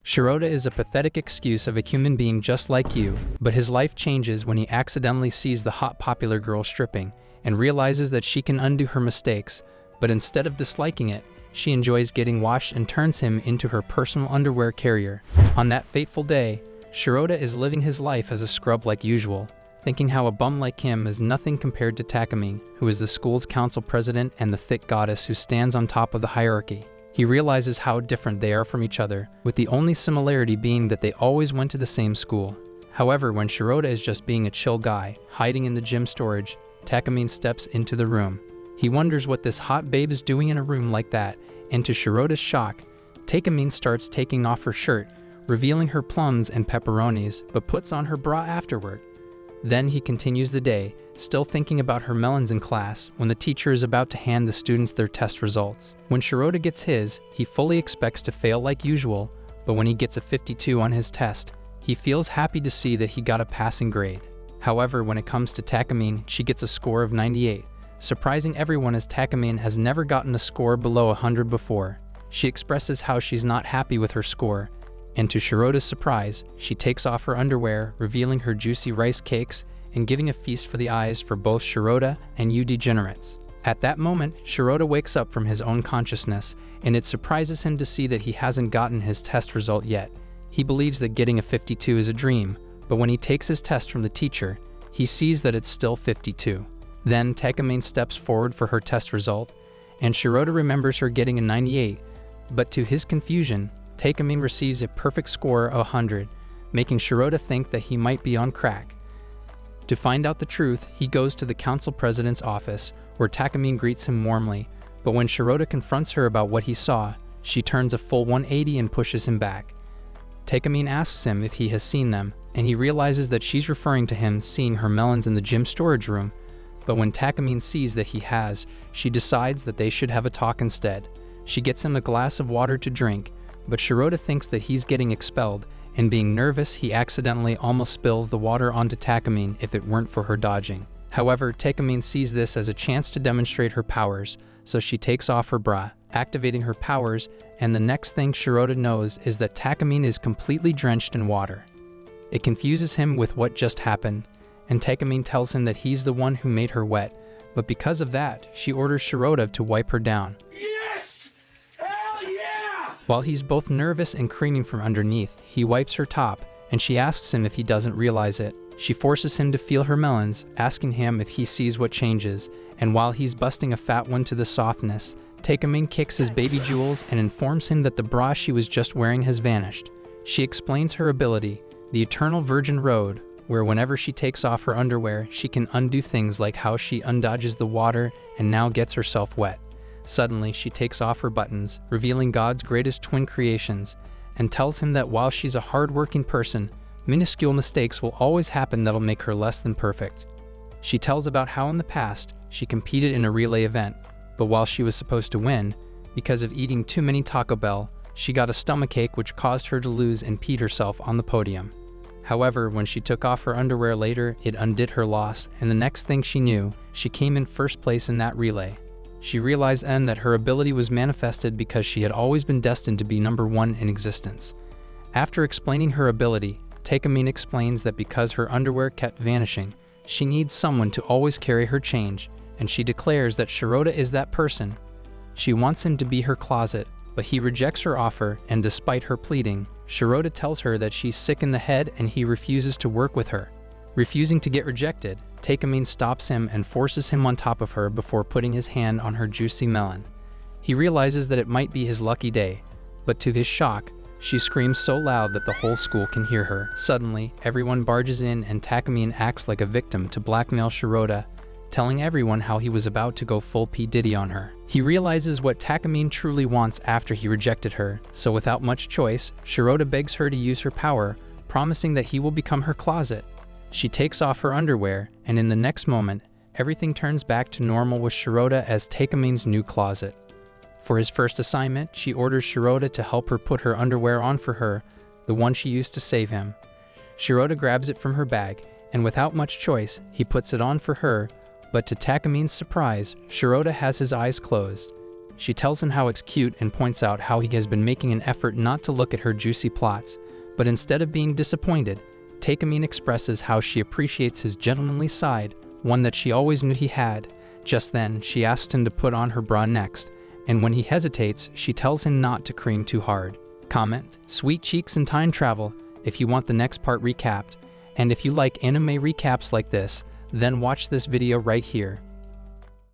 Shirota is a pathetic excuse of a human being just like you, but his life changes when he accidentally sees the hot popular girl stripping and realizes that she can undo her mistakes, but instead of disliking it, she enjoys getting washed and turns him into her personal underwear carrier. On that fateful day, Shirota is living his life as a scrub like usual, thinking how a bum like him is nothing compared to Takamine, who is the school's council president and the thick goddess who stands on top of the hierarchy. He realizes how different they are from each other, with the only similarity being that they always went to the same school. However, when Shirota is just being a chill guy, hiding in the gym storage, Takamine steps into the room. He wonders what this hot babe is doing in a room like that, and to Shirota's shock, Takamine starts taking off her shirt, revealing her plums and pepperonis, but puts on her bra afterward. Then he continues the day, still thinking about her melons in class, when the teacher is about to hand the students their test results. When Shirota gets his, he fully expects to fail like usual, but when he gets a 52 on his test, he feels happy to see that he got a passing grade. However, when it comes to Takamine, she gets a score of 98, surprising everyone as Takamine has never gotten a score below 100 before. She expresses how she's not happy with her score, and to Shirota's surprise, she takes off her underwear, revealing her juicy rice cakes and giving a feast for the eyes for both Shirota and you degenerates. At that moment, Shirota wakes up from his own consciousness, and it surprises him to see that he hasn't gotten his test result yet. He believes that getting a 52 is a dream, but when he takes his test from the teacher, he sees that it's still 52. Then Takamine steps forward for her test result, and Shirota remembers her getting a 98, but to his confusion, Takamine receives a perfect score of 100, making Shirota think that he might be on crack. To find out the truth, he goes to the council president's office, where Takamine greets him warmly, but when Shirota confronts her about what he saw, she turns a full 180 and pushes him back. Takamine asks him if he has seen them, and he realizes that she's referring to him seeing her melons in the gym storage room, but when Takamine sees that he has, she decides that they should have a talk instead. She gets him a glass of water to drink, but Shirota thinks that he's getting expelled, and being nervous, he accidentally almost spills the water onto Takamine if it weren't for her dodging. However, Takamine sees this as a chance to demonstrate her powers, so she takes off her bra, activating her powers, and the next thing Shirota knows is that Takamine is completely drenched in water. It confuses him with what just happened, and Takamine tells him that he's the one who made her wet, but because of that, she orders Shirota to wipe her down. While he's both nervous and creaming from underneath, he wipes her top, and she asks him if he doesn't realize it. She forces him to feel her melons, asking him if he sees what changes, and while he's busting a fat one to the softness, Takamine kicks his baby jewels and informs him that the bra she was just wearing has vanished. She explains her ability, the Eternal Virgin Road, where whenever she takes off her underwear, she can undo things like how she undodges the water and now gets herself wet. Suddenly, she takes off her buttons, revealing God's greatest twin creations, and tells him that while she's a hard-working person, minuscule mistakes will always happen that'll make her less than perfect. She tells about how in the past, she competed in a relay event, but while she was supposed to win, because of eating too many Taco Bell, she got a stomachache which caused her to lose and peed herself on the podium. However, when she took off her underwear later, it undid her loss, and the next thing she knew, she came in first place in that relay. She realized then that her ability was manifested because she had always been destined to be number one in existence. After explaining her ability, Takamine explains that because her underwear kept vanishing, she needs someone to always carry her change, and she declares that Shirota is that person. She wants him to be her closet, but he rejects her offer, and despite her pleading, Shirota tells her that she's sick in the head and he refuses to work with her. Refusing to get rejected, Takamine stops him and forces him on top of her before putting his hand on her juicy melon. He realizes that it might be his lucky day, but to his shock, she screams so loud that the whole school can hear her. Suddenly, everyone barges in and Takamine acts like a victim to blackmail Shirota, telling everyone how he was about to go full P. Diddy on her. He realizes what Takamine truly wants after he rejected her, so without much choice, Shirota begs her to use her power, promising that he will become her closet. She takes off her underwear, and in the next moment, everything turns back to normal with Shirota as Takamine's new closet. For his first assignment, she orders Shirota to help her put her underwear on for her, the one she used to save him. Shirota grabs it from her bag, and without much choice, he puts it on for her, but to Takamine's surprise, Shirota has his eyes closed. She tells him how it's cute and points out how he has been making an effort not to look at her juicy plots, but instead of being disappointed, Takamine expresses how she appreciates his gentlemanly side, one that she always knew he had. Just then, she asks him to put on her bra next, and when he hesitates, she tells him not to cream too hard. Comment, sweet cheeks and time travel, if you want the next part recapped. And if you like anime recaps like this, then watch this video right here.